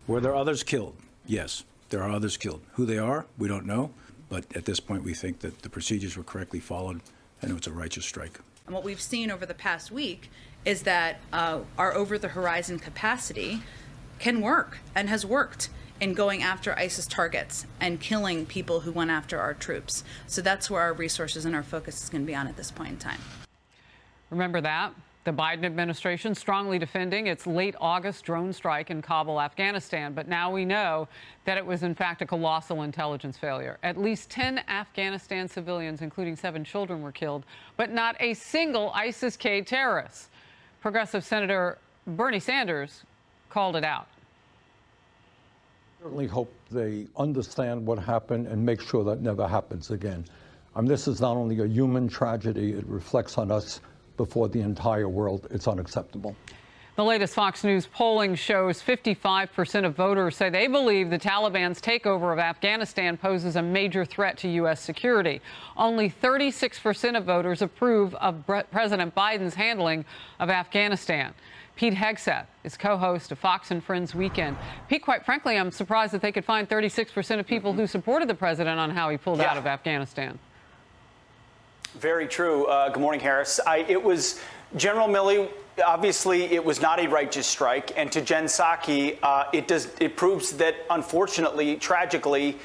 Were there others killed? Yes, there are others killed. Who they are, we don't know. But at this point, we think that the procedures were correctly followed and it was a righteous strike. And what we've seen over the past week is that our over-the-horizon capacity can work and has worked in going after ISIS targets and killing people who went after our troops. So that's where our resources and our focus is going to be on at this point in time. Remember that? The Biden administration strongly defending its late August drone strike in Kabul, Afghanistan. But now we know that it was, in fact, a colossal intelligence failure. At least 10 Afghanistan civilians, including 7 children, were killed, but not a single ISIS-K terrorist. Progressive Senator Bernie Sanders called it out. Certainly hope they understand what happened and make sure that never happens again. This is not only a human tragedy, it reflects on us before the entire world. It's unacceptable. The latest Fox News polling shows 55% of voters say they believe the Taliban's takeover of Afghanistan poses a major threat to U.S. security. Only 36% of voters approve of President Biden's handling of Afghanistan. Pete Hegseth is co-host of Fox and Friends Weekend. Pete, quite frankly, I'm surprised that they could find 36% of people who supported the president on how he pulled out of Afghanistan. Very true. Good morning, Harris. It was General Milley. Obviously, it was not a righteous strike. And to Jen Psaki, it proves that, unfortunately, tragically,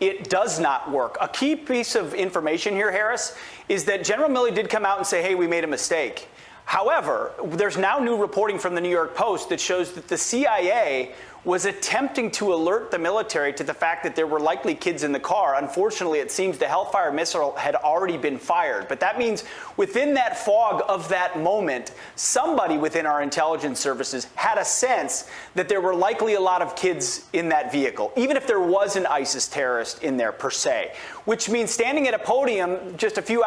it does not work. A key piece of information here, Harris, is that General Milley did come out and say, hey, we made a mistake. However, there's now new reporting from the New York Post that shows that the CIA was attempting to alert the military to the fact that there were likely kids in the car. Unfortunately, it seems the Hellfire missile had already been fired. But that means within that fog of that moment, somebody within our intelligence services had a sense that there were likely a lot of kids in that vehicle, even if there was an ISIS terrorist in there per se, which means standing at a podium just a few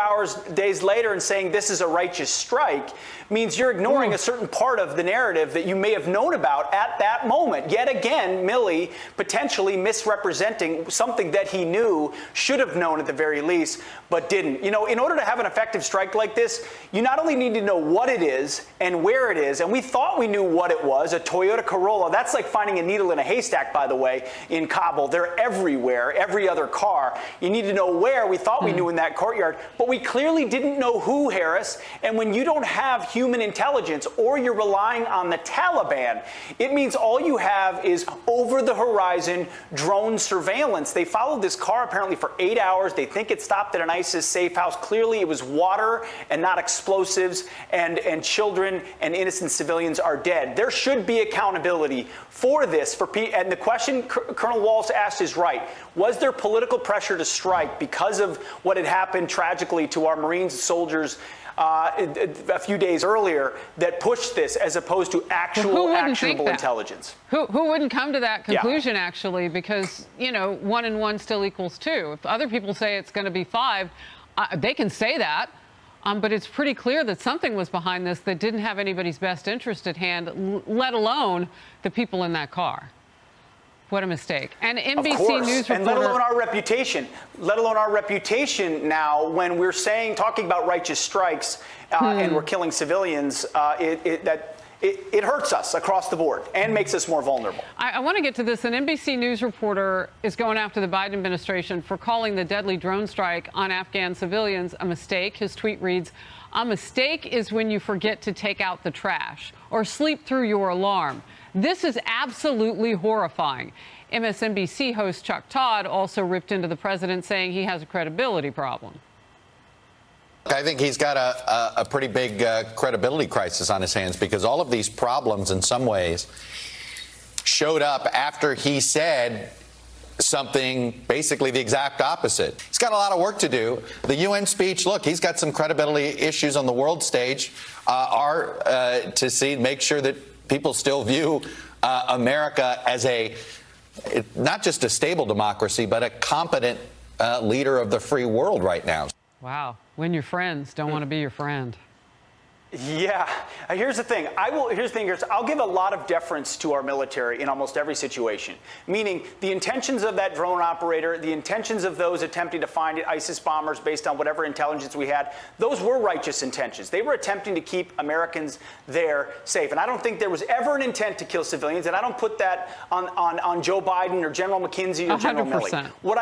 days later and saying this is a righteous strike means you're ignoring a certain part of the narrative that you may have known about at that moment. Yet again, Milley potentially misrepresenting something that he knew, should have known at the very least, but didn't. You know, in order to have an effective strike like this, you not only need to know what it is and where it is, and we thought we knew what it was, a Toyota Corolla. That's like finding a needle in a haystack, by the way, in Kabul. They're everywhere, every other car. You need to know where. We thought we knew in that courtyard, but we clearly didn't know who, Harris. And when you don't have human intelligence or you're relying on the Taliban, it means all you have is over-the-horizon drone surveillance. They followed this car apparently for 8 hours. They think it stopped at an ISIS safe house. Clearly, it was water and not explosives, and children and innocent civilians are dead. There should be accountability for this. And the question Colonel Walsh asked is right. Was there political pressure to strike because of what had happened tragically to our Marines and soldiers a few days earlier that pushed this, as opposed to actual actionable intelligence? Who wouldn't come to that conclusion, actually, because, you know, 1 and 1 still equals 2. If other people say it's going to be 5, they can say that. But it's pretty clear that something was behind this that didn't have anybody's best interest at hand, let alone the people in that car. What a mistake. And NBC News reporter, and let alone our reputation. Let alone our reputation now when we're talking about righteous strikes and we're killing civilians. It hurts us across the board and makes us more vulnerable. I want to get to this. An NBC News reporter is going after the Biden administration for calling the deadly drone strike on Afghan civilians a mistake. His tweet reads, "A mistake is when you forget to take out the trash or sleep through your alarm. This is absolutely horrifying." MSNBC host Chuck Todd also ripped into the president, saying he has a credibility problem. I think he's got a pretty big credibility crisis on his hands, because all of these problems in some ways showed up after he said something basically the exact opposite. He's got a lot of work to do. The UN speech, look, he's got some credibility issues on the world stage, make sure that people still view America as not just a stable democracy, but a competent leader of the free world right now. Wow. When your friends don't want to be your friend. Yeah. Here's the thing. I'll give a lot of deference to our military in almost every situation, meaning the intentions of that drone operator, the intentions of those attempting to find ISIS bombers based on whatever intelligence we had, those were righteous intentions. They were attempting to keep Americans there safe. And I don't think there was ever an intent to kill civilians, and I don't put that on Joe Biden or General McKinsey or General 100%. Milley. What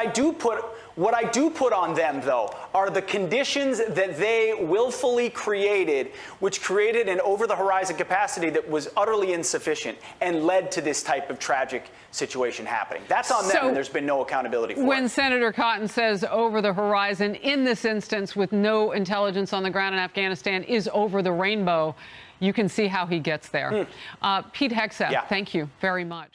I do put on them, though, are the conditions that they willfully created, which created an over-the-horizon capacity that was utterly insufficient and led to this type of tragic situation happening. That's on them, and there's been no accountability for it. When Senator Cotton says over the horizon, in this instance, with no intelligence on the ground in Afghanistan, is over the rainbow, you can see how he gets there. Pete Hegseth, thank you very much.